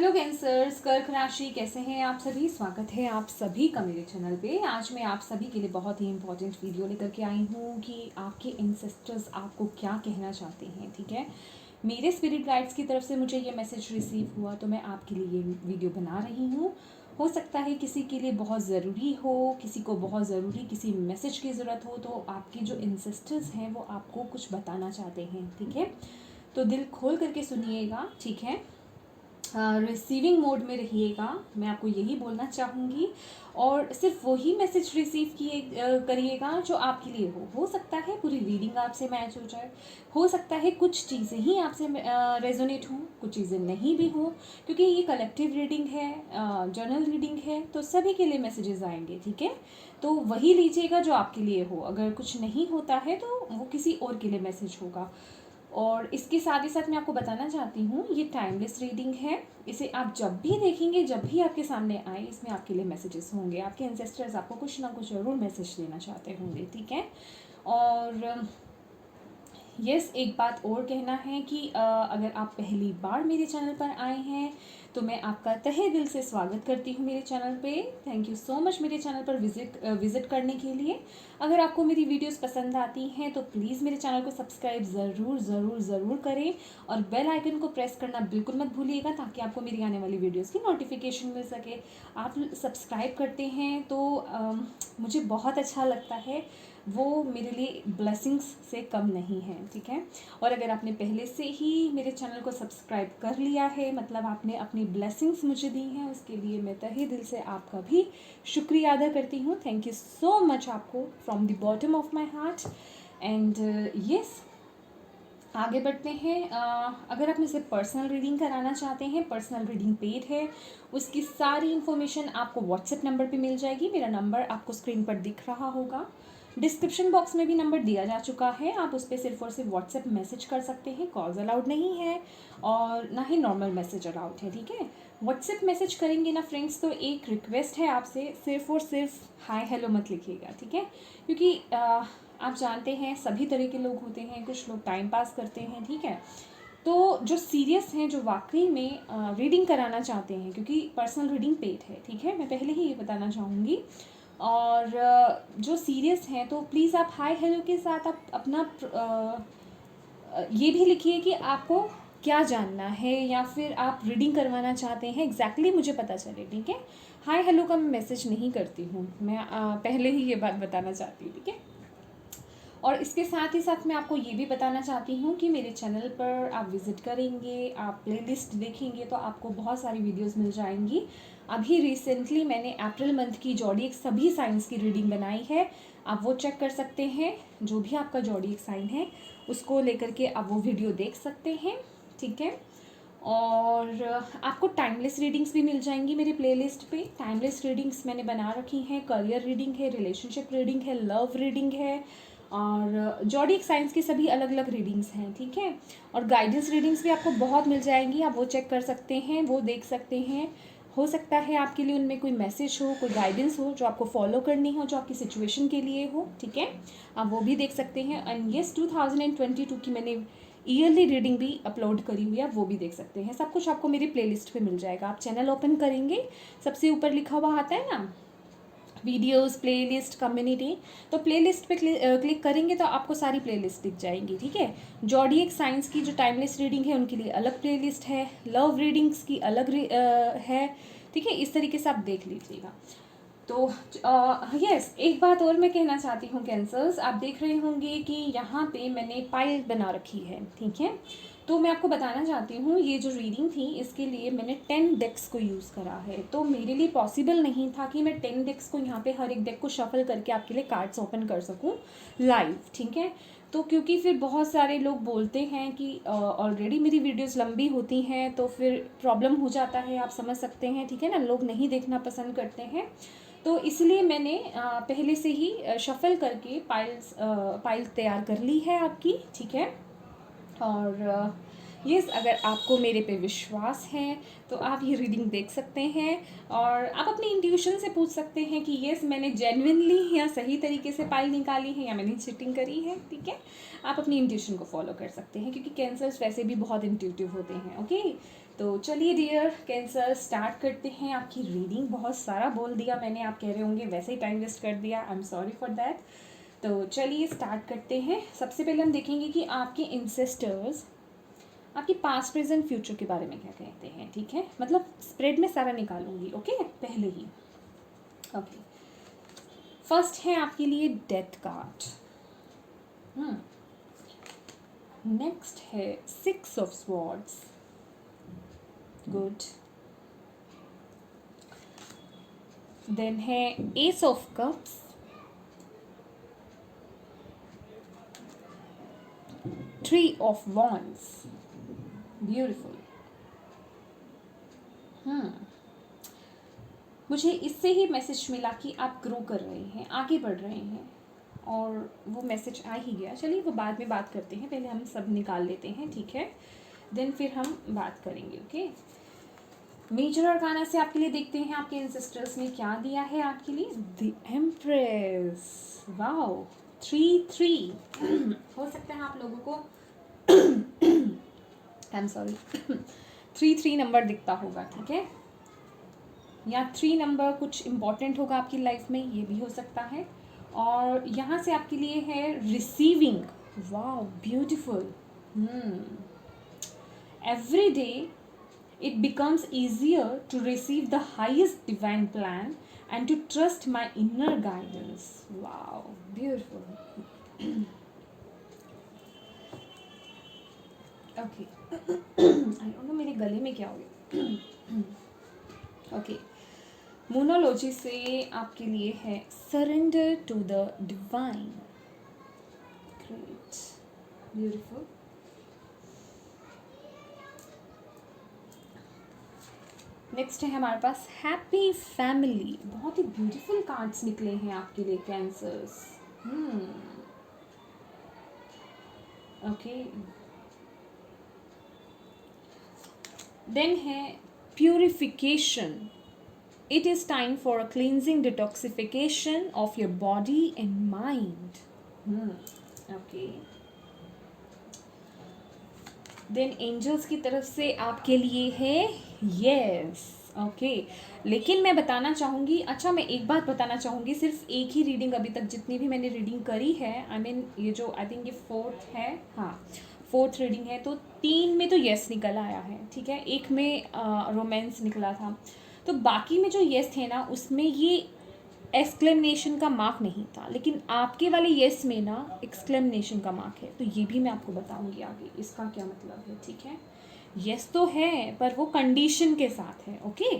Hello cancers, कर्क राशि कैसे हैं आप सभी। स्वागत है आप सभी का मेरे चैनल पे। आज मैं आप सभी के लिए बहुत ही इंपॉर्टेंट वीडियो लेकर के आई हूँ कि आपके एंसेस्टर्स आपको क्या कहना चाहते हैं। ठीक है, मेरे स्पिरिट गाइड्स की तरफ से मुझे ये मैसेज रिसीव हुआ तो मैं आपके लिए ये वीडियो बना रही हूँ। हो सकता है किसी के लिए बहुत ज़रूरी हो, किसी को बहुत ज़रूरी किसी मैसेज की ज़रूरत हो, तो आपके जो एंसेस्टर्स हैं वो आपको कुछ बताना चाहते हैं। ठीक है, तो दिल खोल करके सुनिएगा। ठीक है, रिसीविंग मोड में रहिएगा, मैं आपको यही बोलना चाहूँगी। और सिर्फ वही मैसेज रिसीव करिएगा जो आपके लिए हो सकता है पूरी रीडिंग आपसे मैच हो जाए, हो सकता है कुछ चीज़ें ही आपसे रेजोनेट हों, कुछ चीज़ें नहीं भी हों, क्योंकि ये कलेक्टिव रीडिंग है, जर्नल रीडिंग है, तो सभी के लिए मैसेजेस आएंगे। ठीक है, तो वही लीजिएगा जो आपके लिए हो। अगर कुछ नहीं होता है तो वो किसी और के लिए मैसेज होगा। और इसके साथ ही साथ मैं आपको बताना चाहती हूँ, ये टाइमलेस रीडिंग है। इसे आप जब भी देखेंगे, जब भी आपके सामने आए, इसमें आपके लिए मैसेजेस होंगे। आपके एंसेस्टर्स आपको कुछ ना कुछ ज़रूर मैसेज देना चाहते होंगे। ठीक है, और यस, एक बात और कहना है कि अगर आप पहली बार मेरे चैनल पर आए हैं तो मैं आपका तहे दिल से स्वागत करती हूँ मेरे चैनल पे। थैंक यू सो मच मेरे चैनल पर विज़िट करने के लिए। अगर आपको मेरी वीडियोस पसंद आती हैं तो प्लीज़ मेरे चैनल को सब्सक्राइब ज़रूर करें और बेल आइकन को प्रेस करना बिल्कुल मत भूलिएगा, ताकि आपको मेरी आने वाली वीडियोस की नोटिफिकेशन मिल सके। आप सब्सक्राइब करते हैं तो मुझे बहुत अच्छा लगता है, वो मेरे लिए ब्लेसिंग्स से कम नहीं है। ठीक है, और अगर आपने पहले से ही मेरे चैनल को सब्सक्राइब कर लिया है, मतलब आपने अपनी ब्लेसिंग्स मुझे दी हैं, उसके लिए मैं तहे दिल से आपका भी शुक्रिया अदा करती हूँ। थैंक यू सो मच आपको, from the bottom of my heart. And yes, आगे बढ़ते हैं। अगर आप मुझसे पर्सनल रीडिंग कराना चाहते हैं, पर्सनल रीडिंग पेड है, उसकी सारी इन्फॉर्मेशन आपको व्हाट्सएप नंबर पे मिल जाएगी। मेरा नंबर आपको स्क्रीन पर दिख रहा होगा, डिस्क्रिप्शन बॉक्स में भी नंबर दिया जा चुका है। आप उस पर सिर्फ और सिर्फ व्हाट्सएप मैसेज कर सकते हैं, कॉल्स अलाउड नहीं है और ना ही नॉर्मल मैसेज अलाउड है। ठीक है, व्हाट्सएप मैसेज करेंगे ना फ्रेंड्स, तो एक रिक्वेस्ट है आपसे, सिर्फ और सिर्फ हाय हेलो मत लिखिएगा। ठीक है, क्योंकि आप जानते हैं सभी तरह के लोग होते हैं, कुछ लोग टाइम पास करते हैं। ठीक है, तो जो सीरियस हैं, जो वाकई में रीडिंग कराना चाहते हैं, क्योंकि पर्सनल रीडिंग पेड है। ठीक है, मैं पहले ही ये बताना चाहूँगी। और जो सीरियस हैं तो प्लीज़ आप हाय हेलो के साथ आप अपना ये भी लिखिए कि आपको क्या जानना है, या फिर आप रीडिंग करवाना चाहते हैं एग्जैक्टली मुझे पता चले। ठीक है, हाय हेलो का मैं मैसेज नहीं करती हूँ, मैं पहले ही ये बात बताना चाहती हूँ। ठीक है, और इसके साथ ही साथ मैं आपको ये भी बताना चाहती हूँ कि मेरे चैनल पर आप विज़िट करेंगे, आप प्लेलिस्ट देखेंगे तो आपको बहुत सारी वीडियोस मिल जाएंगी। अभी रिसेंटली मैंने अप्रैल मंथ की जॉडिएक सभी साइंस की रीडिंग बनाई है, आप वो चेक कर सकते हैं। जो भी आपका जॉडिएक साइन है उसको लेकर के आप वो वीडियो देख सकते हैं। ठीक है, और आपको टाइमलेस रीडिंग्स भी मिल जाएंगी मेरे प्लेलिस्ट पे। टाइमलेस रीडिंग्स मैंने बना रखी हैं, करियर रीडिंग है, रिलेशनशिप रीडिंग है, लव रीडिंग है, और जॉडिएक साइंस की सभी अलग अलग रीडिंग्स हैं। ठीक है, और गाइडेंस रीडिंग्स भी आपको बहुत मिल जाएंगी, आप वो चेक कर सकते हैं, वो देख सकते हैं। हो सकता है आपके लिए उनमें कोई मैसेज हो, कोई गाइडेंस हो जो आपको फॉलो करनी हो, जो आपकी सिचुएशन के लिए हो। ठीक है, आप वो भी देख सकते हैं। एंड येस, 2022 की मैंने ईयरली रीडिंग भी अपलोड करी हुई है, आप वो भी देख सकते हैं। सब कुछ आपको मेरी प्लेलिस्ट पे मिल जाएगा। आप चैनल ओपन करेंगे, सबसे ऊपर लिखा हुआ आता है ना वीडियोस, प्लेलिस्ट, कम्युनिटी, तो प्लेलिस्ट पे क्लिक करेंगे तो आपको सारी प्लेलिस्ट दिख जाएंगी। ठीक है, जॉडिएक साइंस की जो टाइमलेस रीडिंग है उनके लिए अलग प्लेलिस्ट है, लव रीडिंग्स की अलग है। ठीक है, इस तरीके से आप देख लीजिएगा। तो यस, एक बात और मैं कहना चाहती हूँ कैंसर्स, आप देख रहे होंगे कि यहाँ पे मैंने पाइल बना रखी है। ठीक है, तो मैं आपको बताना चाहती हूँ, ये जो रीडिंग थी इसके लिए मैंने 10 डेक्स को यूज़ करा है। तो मेरे लिए पॉसिबल नहीं था कि मैं 10 डेक्स को यहाँ पे हर एक डेक को शफल करके आपके लिए कार्ड्स ओपन कर सकूँ लाइव। ठीक है, तो क्योंकि फिर बहुत सारे लोग बोलते हैं कि ऑलरेडी मेरी वीडियोस लंबी होती हैं तो फिर प्रॉब्लम हो जाता है, आप समझ सकते हैं। ठीक है ना, लोग नहीं देखना पसंद करते हैं, तो इसलिए मैंने पहले से ही शफल करके पाइल तैयार कर ली है आपकी। ठीक है, और यस, अगर आपको मेरे पे विश्वास है तो आप ये रीडिंग देख सकते हैं और आप अपनी इंट्यूशन से पूछ सकते हैं कि यस, मैंने जेन्युइनली या सही तरीके से पाइल निकाली है या मैंने चीटिंग करी है। ठीक है, आप अपनी इंट्यूशन को फॉलो कर सकते हैं, क्योंकि कैंसर्स वैसे भी बहुत इंट्यूटिव होते हैं। ओके, तो चलिए डियर कैंसर, स्टार्ट करते हैं आपकी रीडिंग। बहुत सारा बोल दिया मैंने, आप कह रहे होंगे वैसे ही टाइम वेस्ट कर दिया, I am sorry for that. तो चलिए स्टार्ट करते हैं। सबसे पहले हम देखेंगे कि आपके इंसेस्टर्स आपकी पास्ट प्रेजेंट फ्यूचर के बारे में क्या कहते हैं, ठीक है। मतलब स्प्रेड में सारा निकालूंगी, ओके, पहले ही। ओके, फर्स्ट है आपके लिए डेथ कार्ड। नेक्स्ट है 6 ऑफ स्वॉर्ड्स, गुड। देन है S of cups, three of wands, beautiful. मुझे इससे ही मैसेज मिला कि आप ग्रो कर रहे हैं, आगे बढ़ रहे हैं, और वो मैसेज आ ही गया। चलिए वो बाद में बात करते हैं, पहले हम सब निकाल लेते हैं, ठीक है, देन फिर हम बात करेंगे, ओके। मेजर आर्काना से आपके लिए देखते हैं आपके एंसेस्टर्स ने क्या दिया है आपके लिए। द एम्प्रेस, वाओ, 3-3 हो सकता है आप लोगों को आई एम सॉरी 3-3 नंबर दिखता होगा, ठीक है, या 3 नंबर कुछ इम्पॉर्टेंट होगा आपकी लाइफ में, ये भी हो सकता है। और यहाँ से आपके लिए है receiving, wow beautiful. Every day it becomes easier to receive the highest divine plan and to trust my inner guidance. Wow, beautiful. Okay. I don't know मेरे गले में क्या हो गया। Okay. मोनोलॉजी से आपके लिए है surrender to the divine, great, beautiful. Next है हमारे पास हैप्पी फैमिली। बहुत ही ब्यूटीफुल कार्ड्स निकले हैं आपके लिए कैंसर्स। ओके, देन है purification. It is time for a cleansing detoxification of your body and mind. Okay, then angels की तरफ से आपके लिए है यस, ओके। लेकिन मैं बताना चाहूँगी, अच्छा मैं एक बात बताना चाहूँगी, सिर्फ एक ही रीडिंग अभी तक जितनी भी मैंने रीडिंग करी है, आई मीन ये जो आई थिंक ये 4th है, हाँ 4th रीडिंग है, तो 3 में तो यस निकल आया है, ठीक है, एक में रोमांस निकला था, तो बाकी में जो यस थे ना उसमें ये एक्सक्लेमेशन का मार्क नहीं था, लेकिन आपके वाले यस में ना एक्सक्लेमेशन का मार्क है, तो ये भी मैं आपको बताऊंगी आगे इसका क्या मतलब है, ठीक है। यस तो है पर वो कंडीशन के साथ है, ओके।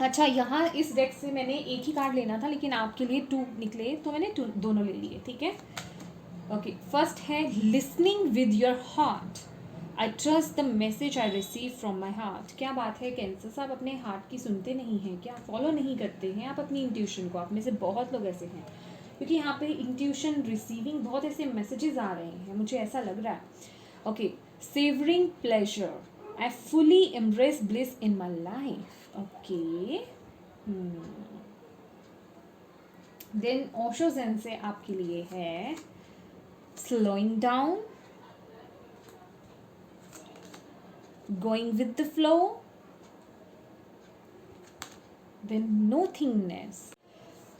अच्छा, यहाँ इस डेक से मैंने एक ही कार्ड लेना था, लेकिन आपके लिए 2 निकले तो मैंने दोनों ले लिए, ठीक है। ओके, फर्स्ट है listening with your heart, I trust the message I receive from my heart. क्या बात है कैंसर साहब, अपने हार्ट की सुनते नहीं हैं क्या, फॉलो नहीं करते हैं आप अपनी इंट्यूशन को? आप में से बहुत लोग ऐसे हैं, क्योंकि यहाँ पे इंट्यूशन रिसीविंग बहुत ऐसे मैसेजेस आ रहे हैं, मुझे ऐसा लग रहा है। Okay, savouring pleasure, I fully embrace bliss in my life, okay. Then Osho Zen से आपके लिए है slowing down, going with the flow, then nothingness.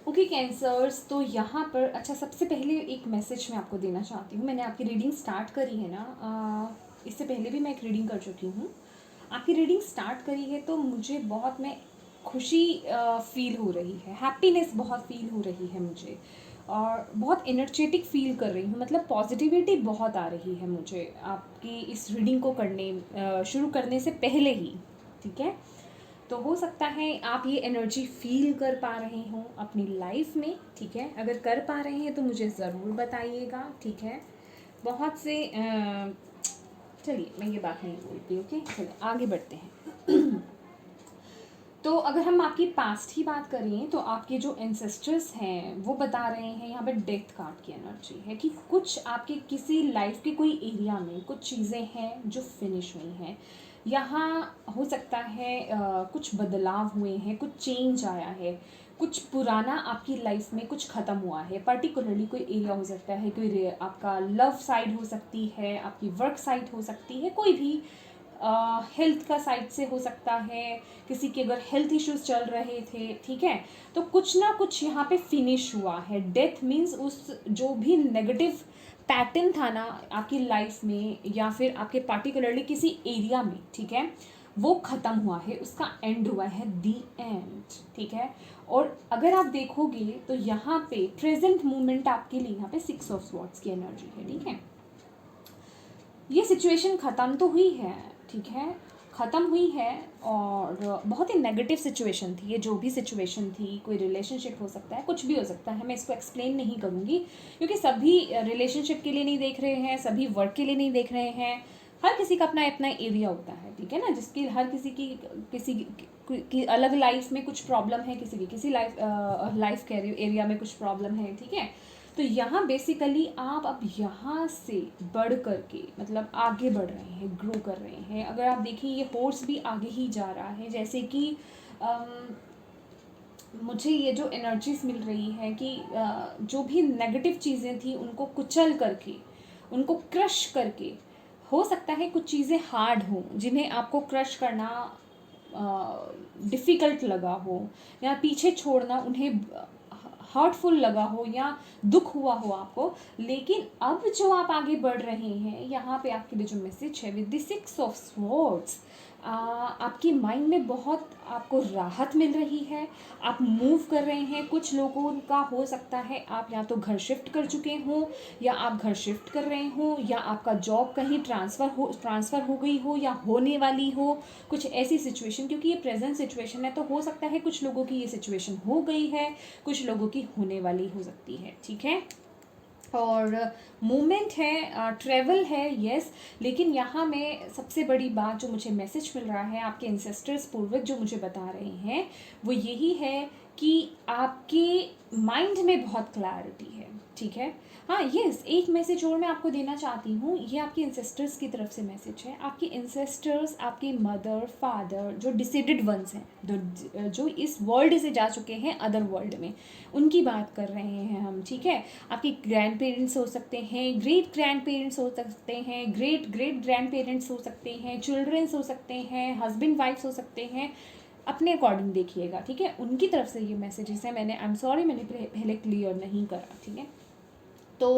Okay cancers, तो यहाँ पर अच्छा सबसे पहले एक मैसेज मैं आपको देना चाहती हूँ। मैंने आपकी रीडिंग स्टार्ट करी है ना, इससे पहले भी मैं एक रीडिंग कर चुकी हूँ। आपकी रीडिंग स्टार्ट करी है तो मुझे बहुत मैं खुशी फील हो रही है, हैप्पीनेस बहुत फील हो रही है मुझे, और बहुत एनर्जेटिक फील कर रही हूँ, मतलब पॉजिटिविटी बहुत आ रही है मुझे आपकी इस रीडिंग को करने शुरू करने से पहले ही, ठीक है। तो हो सकता है आप ये एनर्जी फील कर पा रहे हों अपनी लाइफ में, ठीक है। अगर कर पा रहे हैं तो मुझे ज़रूर बताइएगा, ठीक है। बहुत से चलिए मैं ये बात नहीं बोलती, ओके, चलिए आगे बढ़ते हैं। तो अगर हम आपकी पास्ट की बात करें तो आपके जो एंसेस्टर्स हैं वो बता रहे हैं, यहाँ पर डेथ कार्ड की एनर्जी है कि कुछ आपके किसी लाइफ के कोई एरिया में कुछ चीज़ें हैं जो फिनिश हुई हैं। यहाँ हो सकता है कुछ बदलाव हुए हैं, कुछ चेंज आया है, कुछ पुराना आपकी लाइफ में कुछ ख़त्म हुआ है। पर्टिकुलरली कोई एरिया हो सकता है, कोई आपका लव साइड हो सकती है, आपकी वर्क साइड हो सकती है, कोई भी हेल्थ का साइड से हो सकता है, किसी के अगर हेल्थ इश्यूज चल रहे थे, ठीक है, तो कुछ ना कुछ यहाँ पे फिनिश हुआ है। डेथ मीन्स उस जो भी नेगेटिव पैटर्न था ना आपकी लाइफ में या फिर आपके पार्टिकुलरली किसी एरिया में, ठीक है, वो ख़त्म हुआ है, उसका एंड हुआ है, दी एंड, ठीक है। और अगर आप देखोगे तो यहाँ पे प्रेजेंट मोमेंट आपके लिए यहाँ पे 6 ऑफ स्वॉर्ड्स की एनर्जी है, ठीक है। ये सिचुएशन ख़त्म तो हुई है, ठीक है, ख़त्म हुई है और बहुत ही नेगेटिव सिचुएशन थी ये, जो भी सिचुएशन थी, कोई रिलेशनशिप हो सकता है, कुछ भी हो सकता है, मैं इसको एक्सप्लेन नहीं करूँगी क्योंकि सभी रिलेशनशिप के लिए नहीं देख रहे हैं, सभी वर्क के लिए नहीं देख रहे हैं, हर किसी का अपना अपना एरिया होता है, ठीक है ना, जिसकी हर किसी की अलग लाइफ में कुछ प्रॉब्लम है, किसी की किसी लाइफ के एरिया में कुछ प्रॉब्लम है, ठीक है। तो यहाँ बेसिकली आप अब यहाँ से बढ़ करके मतलब आगे बढ़ रहे हैं, ग्रो कर रहे हैं। अगर आप देखें ये हॉर्स भी आगे ही जा रहा है, जैसे कि मुझे ये जो एनर्जीज मिल रही है कि जो भी नेगेटिव चीज़ें थी उनको कुचल करके, उनको क्रश करके, हो सकता है कुछ चीज़ें हार्ड हों जिन्हें आपको क्रश करना डिफ़िकल्ट लगा हो या पीछे छोड़ना उन्हें हर्टफुल लगा हो या दुख हुआ हो आपको, लेकिन अब जो आप आगे बढ़ रहे हैं यहाँ पे आपके लिए जो मैसेज है विद द 6 ऑफ स्वॉर्ड्स, आपकी माइंड में बहुत आपको राहत मिल रही है, आप मूव कर रहे हैं। कुछ लोगों का हो सकता है आप या तो घर शिफ्ट कर चुके हों या आप घर शिफ्ट कर रहे हों या आपका जॉब कहीं ट्रांसफ़र हो गई हो या होने वाली हो, कुछ ऐसी सिचुएशन, क्योंकि ये प्रेजेंट सिचुएशन है तो हो सकता है कुछ लोगों की ये सिचुएशन हो गई है, कुछ लोगों की होने वाली हो सकती है, ठीक है। और मूवमेंट है, ट्रैवल है, यस, लेकिन यहाँ में सबसे बड़ी बात जो मुझे मैसेज मिल रहा है आपके इंसेस्टर्स पूर्वज जो मुझे बता रहे हैं वो यही है कि आपके माइंड में बहुत क्लैरिटी है, ठीक है। हाँ यस, एक मैसेज और मैं आपको देना चाहती हूँ, ये आपके इंसेस्टर्स की तरफ से मैसेज है। आपके इंसेस्टर्स, आपके मदर फादर जो डिसीडेड वंस हैं, जो इस वर्ल्ड से जा चुके हैं अदर वर्ल्ड में, उनकी बात कर रहे हैं हम, ठीक है। आपके ग्रैंड पेरेंट्स हो सकते हैं, ग्रेट ग्रैंड पेरेंट्स हो सकते हैं, ग्रेट ग्रेट ग्रैंड पेरेंट्स हो सकते हैं, चिल्ड्रंस हो सकते हैं, हस्बैंड वाइफ्स हो सकते हैं, अपने अकॉर्डिंग देखिएगा, ठीक है। उनकी तरफ से ये मैसेजेस हैं, मैंने आई एम सॉरी मैंने पहले क्लियर नहीं करा, ठीक है। तो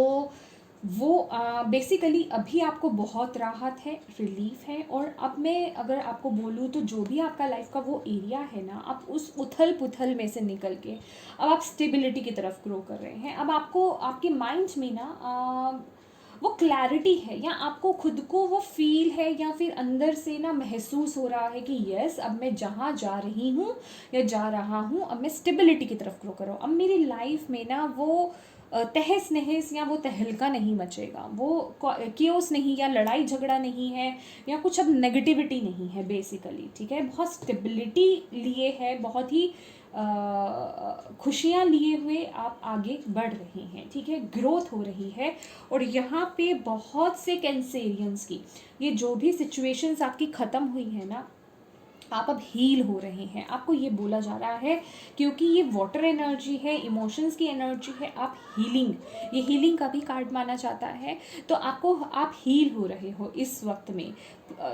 वो बेसिकली अभी आपको बहुत राहत है, रिलीफ है। और अब मैं अगर आपको बोलूँ तो जो भी आपका लाइफ का वो एरिया है ना, आप उस उथल पुथल में से निकल के अब आप स्टेबिलिटी की तरफ ग्रो कर रहे हैं। अब आपको आपके माइंड में ना वो क्लैरिटी है या आपको खुद को वो फील है या फिर अंदर से ना महसूस हो रहा है कि यस अब मैं जहाँ जा रही हूँ या जा रहा हूँ अब मैं स्टेबिलिटी की तरफ ग्रो कर रहा हूँ। अब मेरी लाइफ में ना वो तहस नहस या वो तहलका नहीं मचेगा, वो केओस नहीं या लड़ाई झगड़ा नहीं है या कुछ अब नेगेटिविटी नहीं है बेसिकली, ठीक है। बहुत स्टेबिलिटी लिए है, बहुत ही खुशियाँ लिए हुए आप आगे बढ़ रहे हैं, ठीक है, ग्रोथ हो रही है। और यहाँ पे बहुत से कैंसेरियंस की ये जो भी सिचुएशंस आपकी ख़त्म हुई है ना, आप अब हील हो रहे हैं, आपको ये बोला जा रहा है क्योंकि ये वाटर एनर्जी है, इमोशंस की एनर्जी है, आप हीलिंग, ये हीलिंग का भी कार्ड माना जाता है। तो आपको आप हील हो रहे हो इस वक्त में,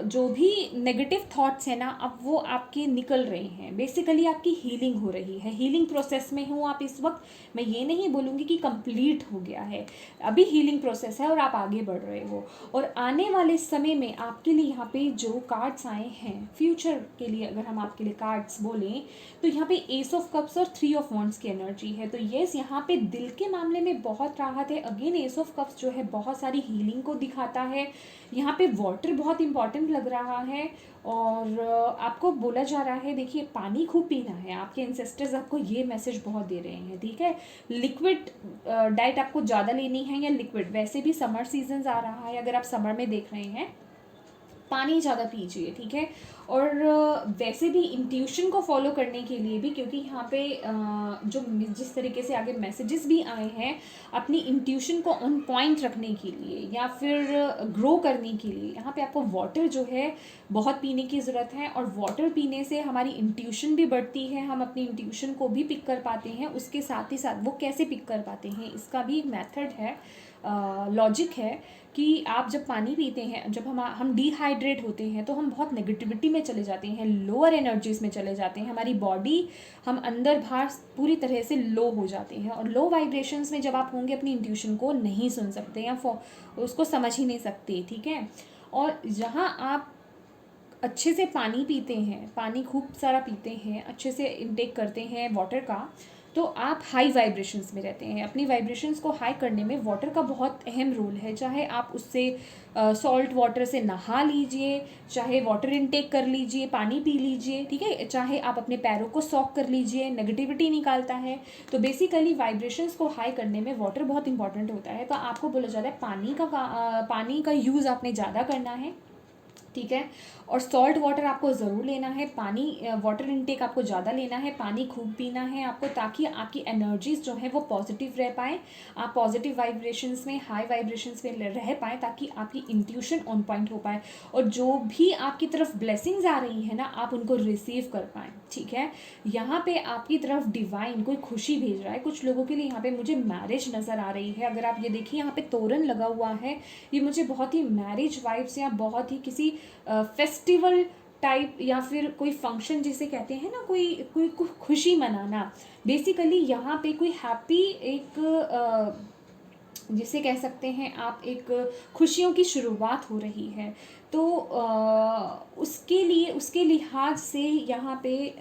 जो भी नेगेटिव थॉट्स हैं ना अब वो आपके निकल रहे हैं, बेसिकली आपकी हीलिंग हो रही है, हीलिंग प्रोसेस में हूँ आप इस वक्त। मैं ये नहीं बोलूँगी कि कंप्लीट हो गया है, अभी हीलिंग प्रोसेस है और आप आगे बढ़ रहे हो। और आने वाले समय में आपके लिए यहाँ पे जो कार्ड्स आए हैं फ्यूचर के लिए, अगर हम आपके लिए कार्ड्स बोलें तो यहाँ पे एस ऑफ कप्स और 3 ऑफ वॉन्ड्स की एनर्जी है। तो येस, यहाँ पे दिल के मामले में बहुत राहत है। अगेन एस ऑफ कप्स जो है बहुत सारी हीलिंग को दिखाता है। यहाँ पे वाटर बहुत इंपॉर्टेंट लग रहा है और आपको बोला जा रहा है देखिए पानी खूब पीना है, आपके इंसेस्टर्स आपको ये मैसेज बहुत दे रहे हैं, ठीक है। लिक्विड डाइट आपको ज़्यादा लेनी है या लिक्विड, वैसे भी समर सीजन आ रहा है, अगर आप समर में देख रहे हैं पानी ज़्यादा पीजिए, ठीक है। और वैसे भी इंट्यूशन को फॉलो करने के लिए भी, क्योंकि यहाँ पे जो जिस तरीके से आगे मैसेजेस भी आए हैं, अपनी इंट्यूशन को ऑन पॉइंट रखने के लिए या फिर ग्रो करने के लिए यहाँ पे आपको वाटर जो है बहुत पीने की ज़रूरत है। और वाटर पीने से हमारी इंट्यूशन भी बढ़ती है, हम अपनी इंट्यूशन को भी पिक कर पाते हैं। उसके साथ ही साथ वो कैसे पिक कर पाते हैं इसका भी एक मेथड है, लॉजिक है कि आप जब पानी पीते हैं, जब हम डिहाइड्रेट होते हैं तो हम बहुत नेगेटिविटी में चले जाते हैं, लोअर एनर्जीज में चले जाते हैं, हमारी बॉडी, हम अंदर बाहर पूरी तरह से लो हो जाते हैं। और लो वाइब्रेशंस में जब आप होंगे अपनी इंट्यूशन को नहीं सुन सकते या उसको समझ ही नहीं सकते, ठीक है। और जहाँ आप अच्छे से पानी पीते हैं, पानी खूब सारा पीते हैं, अच्छे से इनटेक करते हैं वाटर का, तो आप हाई वाइब्रेशंस में रहते हैं। अपनी वाइब्रेशंस को हाई करने में वाटर का बहुत अहम रोल है। चाहे आप उससे सॉल्ट वाटर से नहा लीजिए, चाहे वाटर इनटेक कर लीजिए, पानी पी लीजिए, ठीक है, चाहे आप अपने पैरों को सॉक कर लीजिए, नेगेटिविटी निकालता है। तो बेसिकली वाइब्रेशंस को हाई करने में वाटर बहुत इंपॉर्टेंट होता है। तो आपको बोला जा रहा है पानी का यूज़ आपने ज़्यादा करना है, ठीक है। और सॉल्ट वाटर आपको ज़रूर लेना है, पानी वाटर इनटेक आपको ज़्यादा लेना है, पानी खूब पीना है आपको, ताकि आपकी एनर्जीज जो है वो पॉजिटिव रह पाए, आप पॉजिटिव वाइब्रेशंस में, हाई वाइब्रेशंस में रह पाए, ताकि आपकी इंट्यूशन ऑन पॉइंट हो पाए और जो भी आपकी तरफ ब्लेसिंग्स आ रही है ना, आप उनको रिसीव कर पाएँ, ठीक है। यहाँ पे आपकी तरफ डिवाइन कोई खुशी भेज रहा है। कुछ लोगों के लिए यहाँ पे मुझे मैरिज नज़र आ रही है। अगर आप ये देखिए, यहाँ पे तोरण लगा हुआ है, ये मुझे बहुत ही मैरिज वाइब्स या बहुत ही किसी फेस्टिवल टाइप या फिर कोई फंक्शन जिसे कहते हैं ना, कोई खुशी मनाना, बेसिकली यहाँ पे कोई हैप्पी एक जिसे कह सकते हैं आप, एक खुशियों की शुरुआत हो रही है। तो उसके लिहाज से यहाँ पे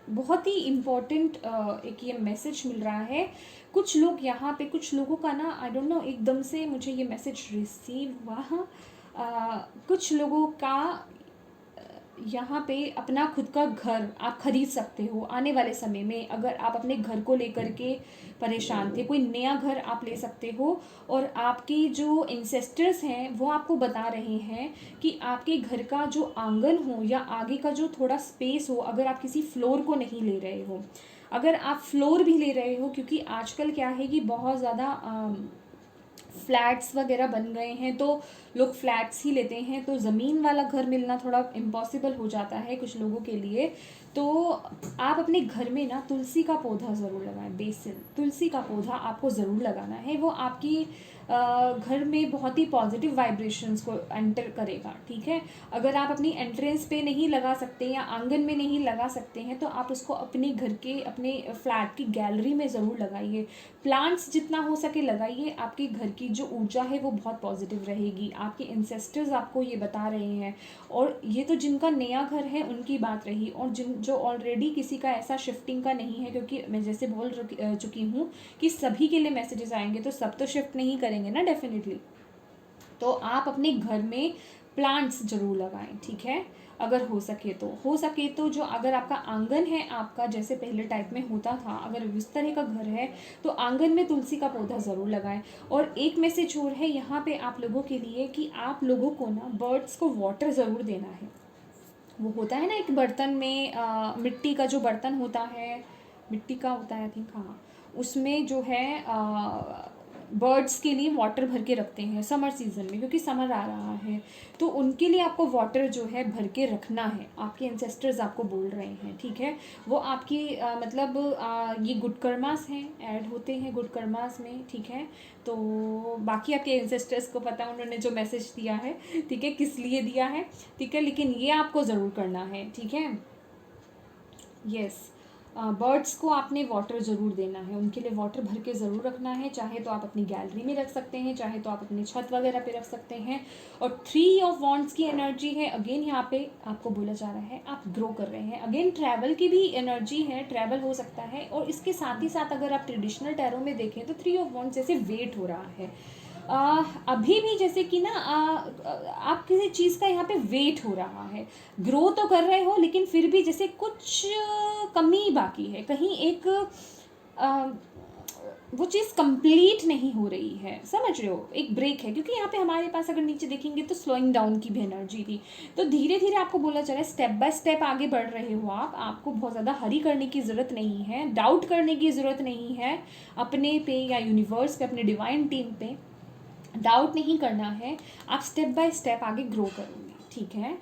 बहुत ही इम्पोर्टेंट एक ये मैसेज मिल रहा है। कुछ लोग यहाँ पे, कुछ लोगों का ना, आई डोंट नो, एकदम से मुझे ये मैसेज रिसीव हुआ। कुछ लोगों का यहाँ पे अपना खुद का घर आप खरीद सकते हो आने वाले समय में। अगर आप अपने घर को लेकर के परेशान थे, कोई नया घर आप ले सकते हो। और आपके जो इंसेस्टर्स हैं वो आपको बता रहे हैं कि आपके घर का जो आंगन हो या आगे का जो थोड़ा स्पेस हो, अगर आप किसी फ्लोर को नहीं ले रहे हो, अगर आप फ्लोर भी ले रहे हो, क्योंकि आजकल क्या है कि बहुत ज़्यादा फ्लैट्स वगैरह बन गए हैं, तो लोग फ्लैट्स ही लेते हैं, तो ज़मीन वाला घर मिलना थोड़ा इम्पॉसिबल हो जाता है कुछ लोगों के लिए। तो आप अपने घर में ना तुलसी का पौधा ज़रूर लगाएं। बेसिल तुलसी का पौधा आपको ज़रूर लगाना है। वो आपकी घर में बहुत ही पॉजिटिव वाइब्रेशंस को एंटर करेगा, ठीक है। अगर आप अपनी एंट्रेंस पे नहीं लगा सकते या आंगन में नहीं लगा सकते हैं, तो आप उसको अपने घर के, अपने फ्लैट की गैलरी में ज़रूर लगाइए। प्लांट्स जितना हो सके लगाइए। आपके घर की जो ऊर्जा है वो बहुत पॉजिटिव रहेगी। आपके इंसेस्टर्स आपको ये बता रहे हैं। और ये तो जिनका नया घर है उनकी बात रही, और जो ऑलरेडी किसी का ऐसा शिफ्टिंग का नहीं है, क्योंकि मैं जैसे बोल चुकी हूँ कि सभी के लिए मैसेजेस आएंगे, तो सब तो शिफ्ट नहीं करेंगे ना डेफिनेटली। तो आप अपने घर में प्लांट्स जरूर लगाएं, ठीक है। अगर हो सके तो जो, अगर आपका आंगन है आपका जैसे पहले टाइप में होता था, अगर इस तरह का घर है, तो आंगन में तुलसी का पौधा ज़रूर लगाएं। और एक मैसेज और है यहाँ पे आप लोगों के लिए कि आप लोगों को ना बर्ड्स को वाटर ज़रूर देना है। वो होता है ना एक बर्तन में, मिट्टी का जो बर्तन होता है, मिट्टी का होता है आई थिंक, हाँ, उसमें जो है बर्ड्स के लिए वाटर भर के रखते हैं समर सीज़न में, क्योंकि समर आ रहा है। तो उनके लिए आपको वाटर जो है भर के रखना है। आपके एंसेस्टर्स आपको बोल रहे हैं, ठीक है। वो आपकी मतलब ये गुड कर्मास हैं, ऐड होते हैं गुड कर्मास में, ठीक है। तो बाकी आपके एंसेस्टर्स को पता, उन्होंने जो मैसेज दिया है, ठीक है, किस लिए दिया है, ठीक है, लेकिन ये आपको ज़रूर करना है, ठीक है। यस, बर्ड्स को आपने वाटर ज़रूर देना है, उनके लिए वाटर भर के ज़रूर रखना है। चाहे तो आप अपनी गैलरी में रख सकते हैं, चाहे तो आप अपनी छत वगैरह पे रख सकते हैं। और 3 ऑफ वॉन्ड्स की एनर्जी है। अगेन यहाँ पे आपको बोला जा रहा है आप ग्रो कर रहे हैं। अगेन ट्रैवल की भी एनर्जी है, ट्रैवल हो सकता है। और इसके साथ ही साथ अगर आप ट्रेडिशनल टैरो में देखें तो 3 ऑफ वॉन्ड्स जैसे वेट हो रहा है। अभी भी जैसे कि ना आप किसी चीज़ का यहाँ पे वेट हो रहा है, ग्रो तो कर रहे हो, लेकिन फिर भी जैसे कुछ कमी बाकी है, कहीं एक वो चीज़ कंप्लीट नहीं हो रही है, समझ रहे हो, एक ब्रेक है। क्योंकि यहाँ पे हमारे पास अगर नीचे देखेंगे तो स्लोइंग डाउन की भी एनर्जी थी। तो धीरे धीरे आपको बोला जा रहा है स्टेप बाय स्टेप आगे बढ़ रहे हो आपको बहुत ज़्यादा हरी करने की ज़रूरत नहीं है, डाउट करने की ज़रूरत नहीं है अपने पे या यूनिवर्स पे, अपने डिवाइन टीम पे डाउट नहीं करना है। आप स्टेप बाय स्टेप आगे ग्रो करोगे, ठीक है।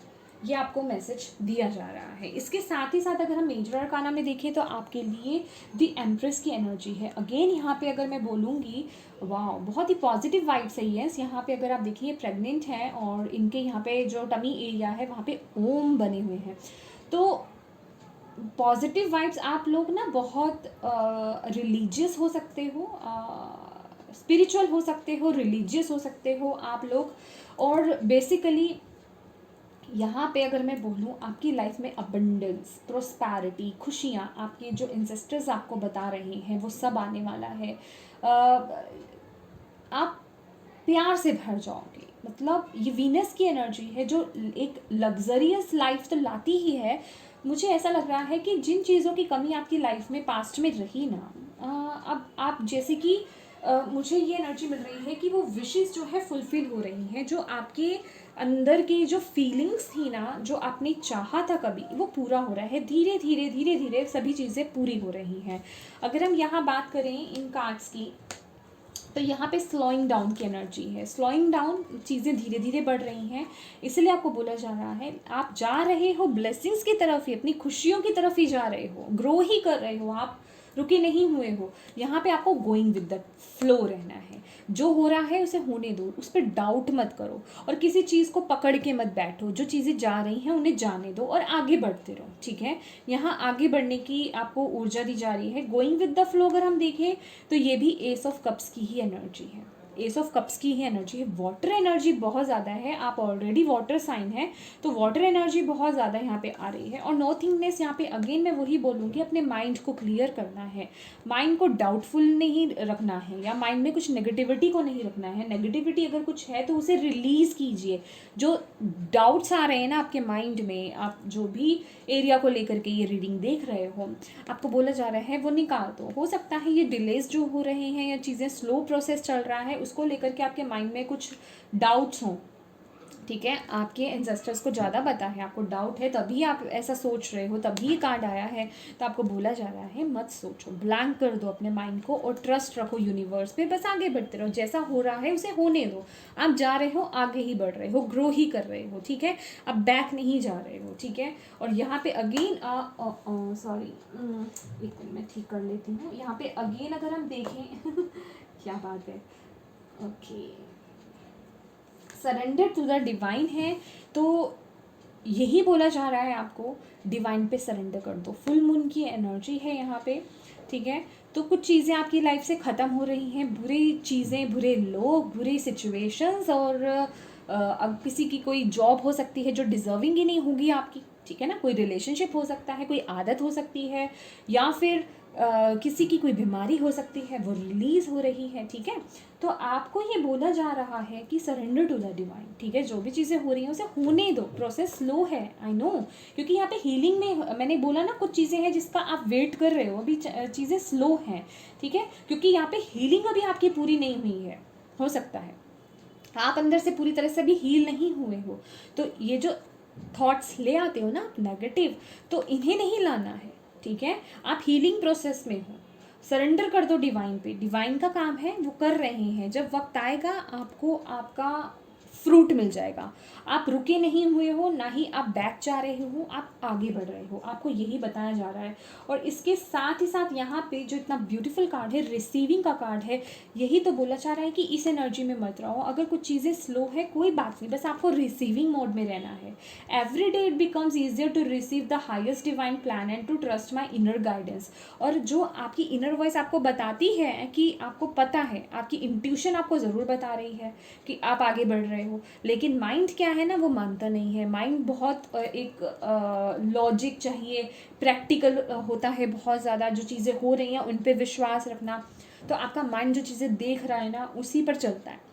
ये आपको मैसेज दिया जा रहा है। इसके साथ ही साथ अगर हम मेजर अरकाना में देखें तो आपके लिए द एम्प्रेस की एनर्जी है। अगेन यहाँ पे अगर मैं बोलूँगी, वाह, बहुत ही पॉजिटिव वाइब्स है ये। यहाँ पे अगर आप देखिए प्रेग्नेंट हैं और इनके यहाँ पे जो टमी एरिया है वहाँ पे ओम बने हुए हैं। तो पॉजिटिव वाइब्स, आप लोग ना बहुत रिलीजियस हो सकते हो, स्पिरिचुअल हो सकते हो, रिलीजियस हो सकते हो आप लोग। और बेसिकली यहाँ पे अगर मैं बोलूँ, आपकी लाइफ में अबंडेंस, प्रोस्पैरिटी, खुशियाँ, आपके जो इंसेस्टर्स आपको बता रहे हैं वो सब आने वाला है। आप प्यार से भर जाओगे। मतलब ये वीनस की एनर्जी है जो एक लग्जरियस लाइफ तो लाती ही है। मुझे ऐसा लग रहा है कि जिन चीज़ों की कमी आपकी लाइफ में पास्ट में रही ना, अब आप जैसे कि मुझे ये एनर्जी मिल रही है कि वो विशेस जो है फुलफिल हो रही हैं। जो आपके अंदर की जो फीलिंग्स थी ना, जो आपने चाहा था कभी, वो पूरा हो रहा है। धीरे धीरे धीरे धीरे सभी चीज़ें पूरी हो रही हैं। अगर हम यहाँ बात करें इन कार्ड्स की, तो यहाँ पे स्लोइंग डाउन की एनर्जी है। स्लोइंग डाउन, चीज़ें धीरे धीरे बढ़ रही हैं, इसलिए आपको बोला जा रहा है आप जा रहे हो ब्लेसिंग्स की तरफ ही, अपनी खुशियों की तरफ ही जा रहे हो, ग्रो ही कर रहे हो, आप रुके नहीं हुए हो। यहाँ पे आपको गोइंग विद द फ्लो रहना है। जो हो रहा है उसे होने दो, उस पर डाउट मत करो और किसी चीज़ को पकड़ के मत बैठो। जो चीज़ें जा रही हैं उन्हें जाने दो और आगे बढ़ते रहो, ठीक है। यहाँ आगे बढ़ने की आपको ऊर्जा दी जा रही है। गोइंग विद द फ्लो अगर हम देखें तो ये भी एस ऑफ कप्स की ही एनर्जी है। एस ऑफ कप्स की ही एनर्जी है। वाटर एनर्जी बहुत ज़्यादा है, आप ऑलरेडी वाटर साइन है तो वाटर एनर्जी बहुत ज़्यादा यहाँ पे आ रही है। और नो थिंगनेस, यहाँ पे अगेन मैं वही बोलूँगी, अपने माइंड को क्लियर करना है, माइंड को डाउटफुल नहीं रखना है, या माइंड में कुछ नेगेटिविटी को नहीं रखना है। नेगेटिविटी अगर कुछ है तो उसे रिलीज़ कीजिए। जो डाउट्स आ रहे हैं ना आपके माइंड में, आप जो भी एरिया को लेकर के ये रीडिंग देख रहे हो, आपको बोला जा रहा है वो निकाल दो। हो सकता है ये डिलेज जो हो रहे हैं या चीज़ें स्लो प्रोसेस चल रहा है, उसको लेकर के आपके माइंड में कुछ डाउट्स हों, ठीक है। आपके एंसेस्टर्स को ज़्यादा पता है, आपको डाउट है तभी आप ऐसा सोच रहे हो, तभी ये कार्ड आया है। तो आपको बोला जा रहा है मत सोचो, ब्लैंक कर दो अपने माइंड को और ट्रस्ट रखो यूनिवर्स पे। बस आगे बढ़ते रहो, जैसा हो रहा है उसे होने दो। आप जा रहे हो, आगे ही बढ़ रहे हो, ग्रो ही कर रहे हो, ठीक है। आप बैक नहीं जा रहे हो, ठीक है। और यहाँ पे अगेन सॉरी, एक मिनट मैं ठीक कर लेती हूँ। यहाँ पे अगेन अगर हम देखें क्या बात है, okay, surrender to the divine है। तो यही बोला जा रहा है आपको, डिवाइन पे सरेंडर कर दो। फुल मून की एनर्जी है यहाँ पे, ठीक है। तो कुछ चीज़ें आपकी लाइफ से ख़त्म हो रही हैं, बुरी चीज़ें, बुरे लोग, बुरी सिचुएशंस। और अब किसी की कोई जॉब हो सकती है जो डिज़र्विंग ही नहीं होगी आपकी, ठीक है ना। कोई रिलेशनशिप हो सकता है, कोई आदत हो सकती है, या फिर किसी की कोई बीमारी हो सकती है, वो रिलीज़ हो रही है, ठीक है। तो आपको ये बोला जा रहा है कि सरेंडर टू द डिवाइन, ठीक है। जो भी चीज़ें हो रही हैं उसे होने दो। प्रोसेस स्लो है, आई नो, क्योंकि यहाँ पे हीलिंग में मैंने बोला ना, कुछ चीज़ें हैं जिसका आप वेट कर रहे हो, अभी चीज़ें स्लो हैं, ठीक है। क्योंकि यहाँ पे हीलिंग अभी आपकी पूरी नहीं हुई है, हो सकता है आप अंदर से पूरी तरह से भी हील नहीं हुए हो। तो ये जो थॉट्स ले आते हो ना नेगेटिव, तो इन्हें नहीं लाना है, ठीक है। आप हीलिंग प्रोसेस में हो, सरेंडर कर दो डिवाइन पे। डिवाइन का काम है, वो कर रहे हैं। जब वक्त आएगा आपको आपका फ्रूट मिल जाएगा। आप रुके नहीं हुए हो, ना ही आप बैक जा रहे हो, आप आगे बढ़ रहे हो, आपको यही बताया जा रहा है। और इसके साथ ही साथ यहाँ पे जो इतना ब्यूटीफुल कार्ड है, रिसीविंग का कार्ड है, यही तो बोला जा रहा है कि इस एनर्जी में मत रहो। अगर कुछ चीज़ें स्लो है कोई बात नहीं, बस आपको रिसीविंग मोड में रहना है। Every day it becomes easier to receive the highest divine plan and to trust my inner guidance. और जो आपकी इनर वॉइस आपको बताती है कि आपको पता है, आपकी इंट्यूशन आपको ज़रूर बता रही है कि आप आगे बढ़ रहे हो, लेकिन माइंड क्या है ना, वो मानता नहीं है। माइंड बहुत एक लॉजिक चाहिए, प्रैक्टिकल होता है बहुत ज़्यादा। जो चीज़ें हो रही हैं उन पे विश्वास रखना। तो आपका माइंड जो चीज़ें देख रहा है ना, उसी पर चलता है।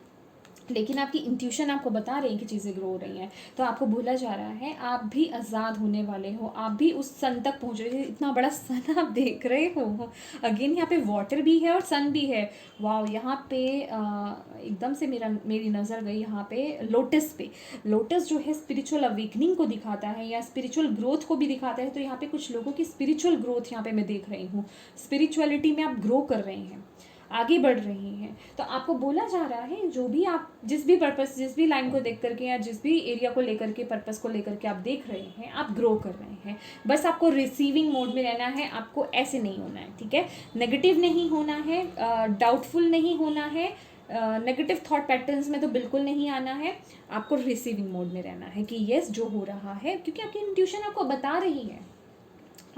लेकिन आपकी इंट्यूशन आपको बता रही है कि चीज़ें ग्रो हो रही हैं। तो आपको बोला जा रहा है आप भी आज़ाद होने वाले हो, आप भी उस सन तक पहुँच रहे हो। इतना बड़ा सन आप देख रहे हो। अगेन यहाँ पे वाटर भी है और सन भी है। वाओ, यहाँ पे एकदम से मेरी नज़र गई यहाँ पे लोटस पे। लोटस जो है स्पिरिचुअल अवेकनिंग को दिखाता है या स्पिरिचुअल ग्रोथ को भी दिखाता है। तो यहाँ पे कुछ लोगों की स्पिरिचुअल ग्रोथ यहाँ पे मैं देख रही हूँ। स्पिरिचुअलिटी में आप ग्रो कर रहे हैं। आगे बढ़ रही हैं। तो आपको बोला जा रहा है जो भी आप जिस भी पर्पस, जिस भी लाइन को देख करके या जिस भी एरिया को लेकर के, पर्पस को लेकर के आप देख रहे हैं, आप ग्रो कर रहे हैं। बस आपको रिसीविंग मोड में रहना है, आपको ऐसे नहीं होना है, ठीक है। नेगेटिव नहीं होना है, डाउटफुल नहीं होना है, नेगेटिव थॉट पैटर्न्स में तो बिल्कुल नहीं आना है। आपको रिसीविंग मोड में रहना है कि यस जो हो रहा है, क्योंकि आपकी इंट्यूशन आपको बता रही है,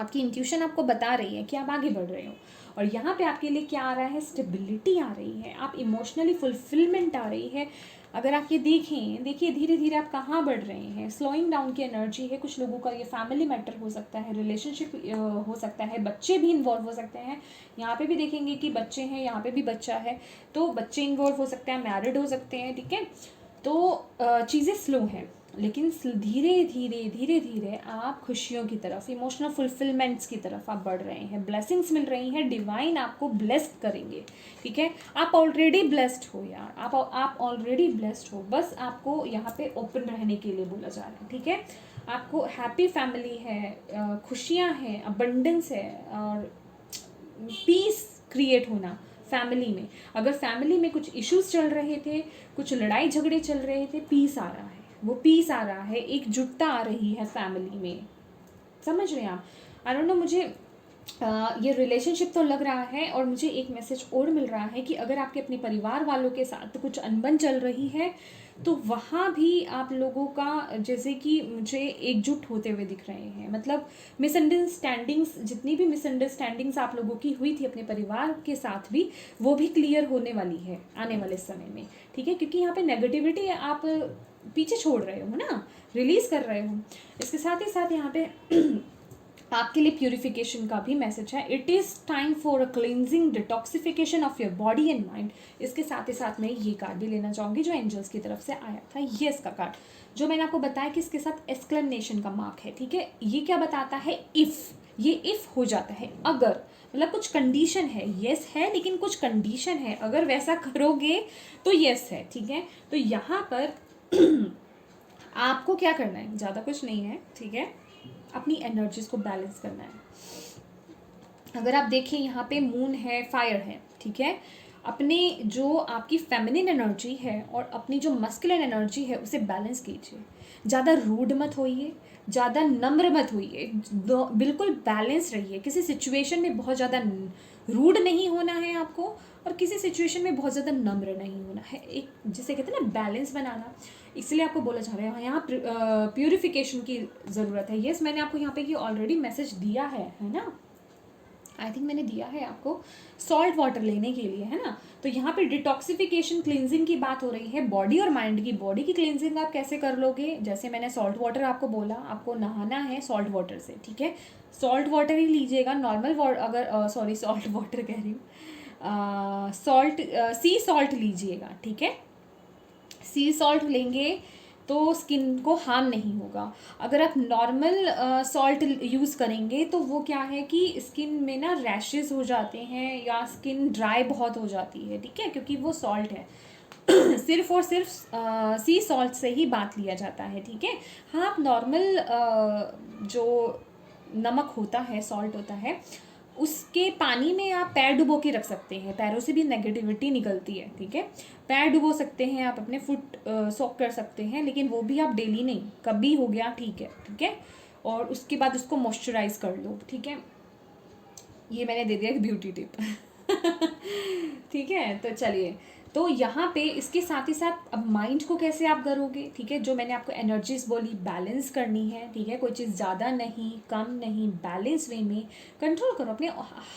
आपकी इंट्यूशन आपको बता रही है कि आप आगे बढ़ रहे हो। और यहाँ पे आपके लिए क्या आ रहा है, स्टेबिलिटी आ रही है, आप इमोशनली फुलफिलमेंट आ रही है। अगर आप ये देखें, देखिए धीरे धीरे आप कहाँ बढ़ रहे हैं, स्लोइंग डाउन की एनर्जी है। कुछ लोगों का ये फैमिली मैटर हो सकता है, रिलेशनशिप हो सकता है, बच्चे भी इन्वॉल्व हो सकते हैं। यहाँ पे भी देखेंगे कि बच्चे हैं, यहाँ पे भी बच्चा है, तो बच्चे इन्वॉल्व हो सकते हैं, मैरिड हो सकते हैं, ठीक है। तो चीज़ें स्लो हैं, लेकिन धीरे धीरे धीरे धीरे आप खुशियों की तरफ, इमोशनल फुलफिलमेंट्स की तरफ आप बढ़ रहे हैं। ब्लेसिंग्स मिल रही हैं, डिवाइन आपको ब्लेस्ड करेंगे, ठीक है। आप ऑलरेडी ब्लेस्ड हो यार, आप ऑलरेडी ब्लेस्ड हो, बस आपको यहाँ पे ओपन रहने के लिए बोला जा रहा है, ठीक है। आपको हैप्पी फैमिली है, खुशियाँ हैं, अबंडेंस है और पीस क्रिएट होना फैमिली में। अगर फैमिली में कुछ इश्यूज चल रहे थे, कुछ लड़ाई झगड़े चल रहे थे, पीस आ रहा है, वो पीस आ रहा है, एकजुटता आ रही है फैमिली में। समझ रहे हैं आप? आई डोंट नो, मुझे ये रिलेशनशिप तो लग रहा है। और मुझे एक मैसेज और मिल रहा है कि अगर आपके अपने परिवार वालों के साथ कुछ अनबन चल रही है, तो वहाँ भी आप लोगों का जैसे कि मुझे एकजुट होते हुए दिख रहे हैं। मतलब मिसअंडरस्टैंडिंग्स, जितनी भी मिसअंडरस्टैंडिंग्स आप लोगों की हुई थी अपने परिवार के साथ भी, वो भी क्लियर होने वाली है आने वाले समय में, ठीक है। क्योंकि यहाँ पे नेगेटिविटी आप पीछे छोड़ रहे हो ना, रिलीज कर रहे हो। इसके साथ ही साथ यहाँ पे आपके लिए प्यूरिफिकेशन का भी मैसेज है। It is time for a cleansing detoxification of your body and mind. इसके साथ ही साथ मैं ये कार्ड भी लेना चाहूँगी जो एंजल्स की तरफ से आया था, ये इसका कार्ड, जो मैंने आपको बताया कि इसके साथ एक्सक्लेमेशन का मार्क है, ठीक है। ये क्या बताता है, इफ़, ये इफ़ हो जाता है, अगर, मतलब कुछ कंडीशन है, यस है लेकिन कुछ कंडीशन है, अगर वैसा करोगे तो यस है, ठीक है। तो यहाँ पर आपको क्या करना है, ज़्यादा कुछ नहीं है, ठीक है। अपनी एनर्जीज को बैलेंस करना है। अगर आप देखें यहाँ पे मून है, फायर है, ठीक है। अपने जो आपकी फेमिनिन एनर्जी है और अपनी जो मस्कुलिन एनर्जी है उसे बैलेंस कीजिए। ज़्यादा रूड मत होइए, ज़्यादा नम्र मत होइए, बिल्कुल बैलेंस रहिए। किसी सिचुएशन में बहुत ज़्यादा रूड नहीं होना है आपको, और किसी सिचुएशन में बहुत ज़्यादा नम्र नहीं होना है। एक जिसे कहते हैं ना बैलेंस बनाना, इसलिए आपको बोला जा रहा है यहाँ प्यूरिफिकेशन की ज़रूरत है। यस, मैंने आपको यहाँ पे ये ऑलरेडी मैसेज दिया है ना, आई थिंक मैंने दिया है आपको, सॉल्ट वाटर लेने के लिए, है ना। तो यहाँ पे डिटॉक्सिफिकेशन, क्लींजिंग की बात हो रही है बॉडी और माइंड की। बॉडी की क्लींजिंग आप कैसे कर लोगे, जैसे मैंने सॉल्ट वाटर आपको बोला, आपको नहाना है सॉल्ट वाटर से, ठीक है। सॉल्ट वाटर ही लीजिएगा, नॉर्मल वाटर, अगर सॉरी सॉल्ट वाटर कह रही हूँ, सॉल्ट, सी सॉल्ट लीजिएगा, ठीक है। सी सॉल्ट लेंगे तो स्किन को हार्म नहीं होगा। अगर आप नॉर्मल सॉल्ट यूज़ करेंगे तो वो क्या है कि स्किन में ना रैशेस हो जाते हैं या स्किन ड्राई बहुत हो जाती है, ठीक है, क्योंकि वो सॉल्ट है। सिर्फ और सिर्फ सी सॉल्ट से ही बात लिया जाता है, ठीक है। हाँ, आप नॉर्मल जो नमक होता है, सॉल्ट होता है, उसके पानी में आप पैर डुबो के रख सकते हैं। पैरों से भी नेगेटिविटी निकलती है, ठीक है। पैर डुबो सकते हैं आप, अपने फुट सॉक कर सकते हैं, लेकिन वो भी आप डेली नहीं, कभी हो गया, ठीक है, ठीक है। और उसके बाद उसको मॉइस्चराइज कर लो, ठीक है। ये मैंने दे दिया एक ब्यूटी टिप ठीक है। तो चलिए, तो यहाँ पे इसके साथ ही साथ अब माइंड को कैसे आप करोगे, ठीक है। जो मैंने आपको एनर्जीज बोली, बैलेंस करनी है, ठीक है। कोई चीज़ ज़्यादा नहीं, कम नहीं, बैलेंस वे में कंट्रोल करो। अपने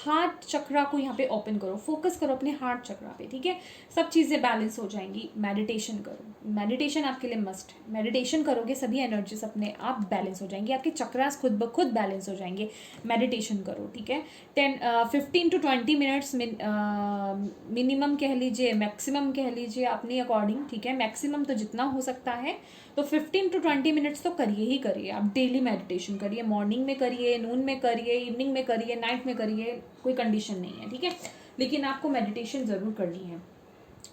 हार्ट चक्रा को यहाँ पे ओपन करो, फोकस करो अपने हार्ट चक्रा पे, ठीक है। सब चीज़ें बैलेंस हो जाएंगी। मेडिटेशन करो, मेडिटेशन आपके लिए मस्ट है। मेडिटेशन करोगे सभी एनर्जीज अपने आप बैलेंस हो जाएंगी, आपके चक्रास खुद ब खुद बैलेंस हो जाएंगे। मेडिटेशन करो, ठीक है। 15 to 20 मिनट्स मिनिमम कह लीजिए, मैक्सिमम कह लीजिए, अपने अकॉर्डिंग, ठीक है। मैक्सिमम तो जितना हो सकता है, तो 15 to 20 मिनट्स तो करिए ही करिए। आप डेली मेडिटेशन करिए, मॉर्निंग में करिए, नून में करिए, इवनिंग में करिए, नाइट में करिए, कोई कंडीशन नहीं है, ठीक है। लेकिन आपको मेडिटेशन ज़रूर करनी है।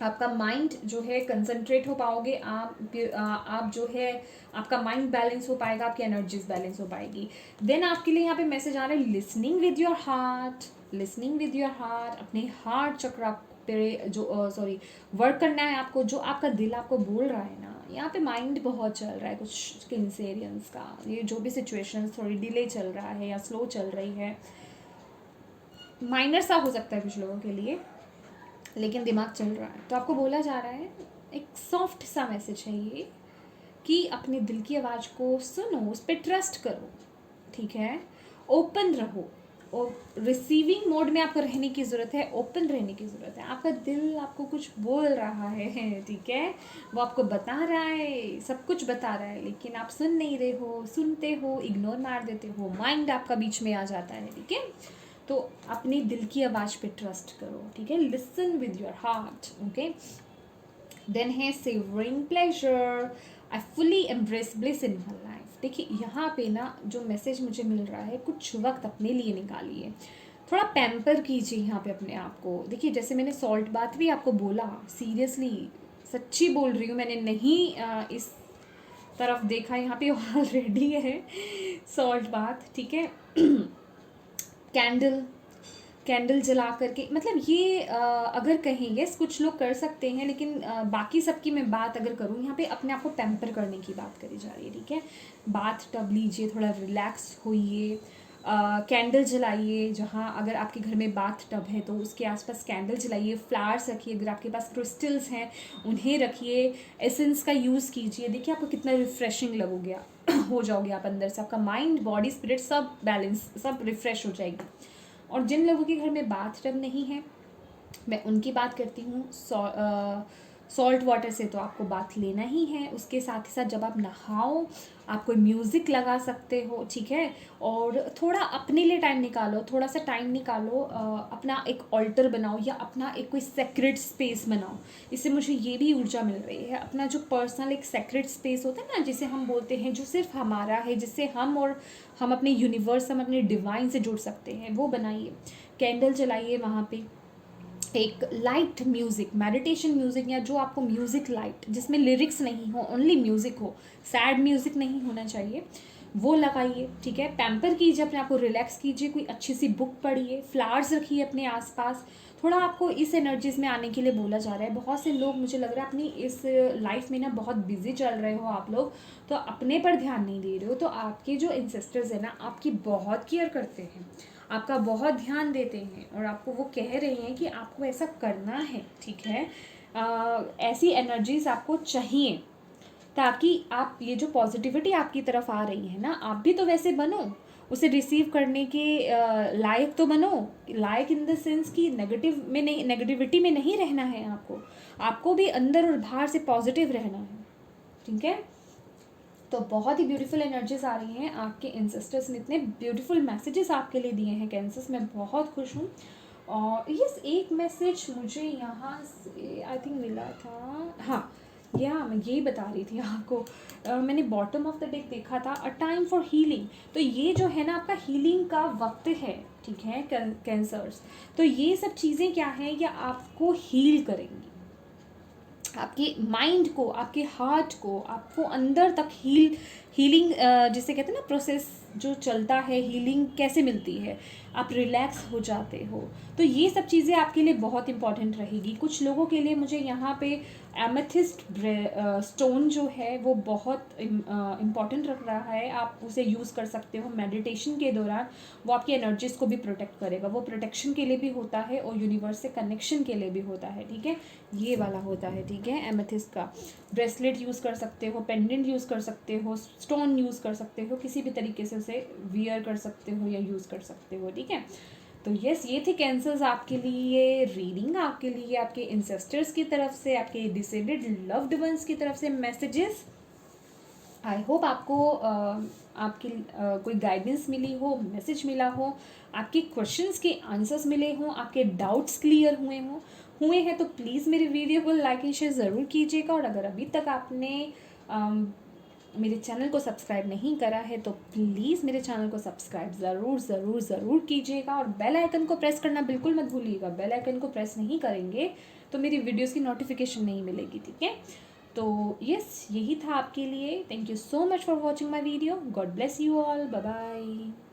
आपका माइंड जो है कंसंट्रेट हो पाओगे आप जो है आपका माइंड बैलेंस हो पाएगा, आपकी एनर्जीज बैलेंस हो पाएगी। देन आपके लिए यहाँ पे मैसेज आ रहा है listening with your heart, listening with your heart. अपने हार्ट चक्रा पे जो वर्क करना है आपको, जो आपका दिल आपको बोल रहा है ना, यहाँ पे माइंड बहुत चल रहा है कुछ कैंसेरियंस का, ये जो भी सिचुएशन थोड़ी डिले चल रहा है या स्लो चल रही है, माइनर सा हो सकता है कुछ लोगों के लिए, लेकिन दिमाग चल रहा है। तो आपको बोला जा रहा है, एक सॉफ्ट सा मैसेज है ये, कि अपने दिल की आवाज़ को सुनो, उस पर ट्रस्ट करो, ठीक है, ओपन रहो, और रिसीविंग मोड में आपको रहने की ज़रूरत है, ओपन रहने की ज़रूरत है। आपका दिल आपको कुछ बोल रहा है, ठीक है, वो आपको बता रहा है, सब कुछ बता रहा है, लेकिन आप सुन नहीं रहे हो, सुनते हो, इग्नोर मार देते हो, माइंड आपका बीच में आ जाता है, ठीक है। तो अपने दिल की आवाज़ पे ट्रस्ट करो, ठीक है, listen with your heart, okay. Then है savouring pleasure, I fully embrace bliss in my life. देखिए यहाँ पे ना जो मैसेज मुझे मिल रहा है, कुछ वक्त अपने लिए निकालिए, थोड़ा पैम्पर कीजिए यहाँ पे अपने आप को। देखिए जैसे मैंने सॉल्ट बात भी आपको बोला, सीरियसली सच्ची बोल रही हूँ, मैंने नहीं इस तरफ देखा, यहाँ पे ऑलरेडी है सॉल्ट बात, ठीक है। कैंडल जला करके, मतलब ये अगर कहें यस कुछ लोग कर सकते हैं, लेकिन बाकी सबकी मैं बात अगर करूँ, यहाँ पे अपने आप को पैम्पर करने की बात करी जा रही है, ठीक है। बाथ टब लीजिए, थोड़ा रिलैक्स होइए, कैंडल जलाइए, जहाँ अगर आपके घर में बाथ टब है तो उसके आसपास कैंडल जलाइए, फ्लावर्स रखिए, अगर आपके पास क्रिस्टल्स हैं उन्हें रखिए, एसेंस का यूज़ कीजिए। देखिए आपको कितना रिफ्रेशिंग लगोगे हो जाओगे आप अंदर से, आपका माइंड बॉडी स्पिरिट सब बैलेंस, सब रिफ्रेश हो जाएगी। और जिन लोगों के घर में बाथ टब नहीं है, मैं उनकी बात करती हूँ, सॉल्ट वाटर से तो आपको बाथ लेना ही है, उसके साथ ही साथ जब आप नहाओ आप कोई म्यूज़िक लगा सकते हो, ठीक है। और थोड़ा अपने लिए टाइम निकालो, थोड़ा सा टाइम निकालो, अपना एक ऑल्टर बनाओ या अपना एक कोई सेक्रेट स्पेस बनाओ। इससे मुझे ये भी ऊर्जा मिल रही है, अपना जो पर्सनल एक सेक्रेट स्पेस होता है ना, जिसे हम बोलते हैं, जो सिर्फ हमारा है, जिससे हम अपने यूनिवर्स, हम अपने डिवाइन से जुड़ सकते हैं, वो बनाइए। कैंडल जलाइए वहाँ पे, एक लाइट म्यूज़िक, मेडिटेशन म्यूज़िक, या जो आपको म्यूज़िक लाइट जिसमें लिरिक्स नहीं हो, ओनली म्यूज़िक हो, सैड म्यूज़िक नहीं होना चाहिए, वो लगाइए, ठीक है। पैम्पर कीजिए अपने आप को, रिलैक्स कीजिए, कोई अच्छी सी बुक पढ़िए, फ्लावर्स रखिए अपने आसपास। थोड़ा आपको इस एनर्जीज़ में आने के लिए बोला जा रहा है। बहुत से लोग, मुझे लग रहा है अपनी इस लाइफ में ना बहुत बिजी चल रहे हो आप लोग, तो अपने पर ध्यान नहीं दे रहे हो। तो आपके जो एंसेस्टर्स हैं ना, आपकी बहुत केयर करते हैं, आपका बहुत ध्यान देते हैं, और आपको वो कह रहे हैं कि आपको ऐसा करना है, ठीक है। ऐसी एनर्जीज आपको चाहिए, ताकि आप ये जो पॉजिटिविटी आपकी तरफ आ रही है ना, आप भी तो वैसे बनो, उसे रिसीव करने के लायक तो बनो। लायक इन द सेंस कि नेगेटिव में नहीं, नेगेटिविटी में नहीं रहना है आपको भी अंदर और बाहर से पॉजिटिव रहना है, ठीक है। तो बहुत ही ब्यूटीफुल एनर्जीज आ रही हैं, आपके एंसेस्टर्स ने इतने ब्यूटीफुल मैसेजेस आपके लिए दिए हैं कैंसर्स, मैं बहुत खुश हूँ। और यस, एक मैसेज मुझे यहाँ से आई थिंक मिला था, हाँ, या मैं यही बता रही थी आपको, मैंने बॉटम ऑफ द डेक देखा था, अ टाइम फॉर हीलिंग। तो ये जो है ना, आपका हीलिंग का वक्त है, ठीक है, कैंसर्स। तो ये सब चीज़ें क्या हैं, ये आपको हील करेंगी, आपके माइंड को, आपके हार्ट को, आपको अंदर तक हीलिंग, जिसे कहते हैं ना प्रोसेस जो चलता है, हीलिंग कैसे मिलती है, आप रिलैक्स हो जाते हो। तो ये सब चीज़ें आपके लिए बहुत इंपॉर्टेंट रहेगी। कुछ लोगों के लिए मुझे यहाँ पे एमेथिस्ट स्टोन जो है वो बहुत इम्पॉर्टेंट रख रहा है, आप उसे यूज़ कर सकते हो मेडिटेशन के दौरान। वो आपकी एनर्जीज़ को भी प्रोटेक्ट करेगा, वो प्रोटेक्शन के लिए भी होता है और यूनिवर्स से कनेक्शन के लिए भी होता है, ठीक है। ये वाला होता है, ठीक है, एमेथिस्ट का। ब्रेसलेट यूज़ कर सकते हो, पेंडेंट यूज़ कर सकते हो, स्टोन यूज़ कर सकते हो, किसी भी तरीके से उसे वियर कर सकते हो या यूज़ कर सकते हो, ठीक है। तो यस, ये थे कैंसर्स आपके लिए रीडिंग, आपके लिए आपके इंसेस्टर्स की तरफ से, आपके डिसेबल्ड लव्ड वंस की तरफ से मैसेजेस। आई होप आपको आपकी कोई गाइडेंस मिली हो, मैसेज मिला हो, आपके क्वेश्चंस के आंसर्स मिले हों, आपके डाउट्स क्लियर हुए हैं तो प्लीज़ मेरे वीडियो को लाइक एंड शेयर ज़रूर कीजिएगा। और अगर अभी तक आपने मेरे चैनल को सब्सक्राइब नहीं करा है तो प्लीज़ मेरे चैनल को सब्सक्राइब ज़रूर कीजिएगा, और बेल आइकन को प्रेस करना बिल्कुल मत भूलिएगा। बेल आइकन को प्रेस नहीं करेंगे तो मेरी वीडियोस की नोटिफिकेशन नहीं मिलेगी, ठीक है। तो यस, यही था आपके लिए। Thank you so much for watching my video. God bless you all, bye bye.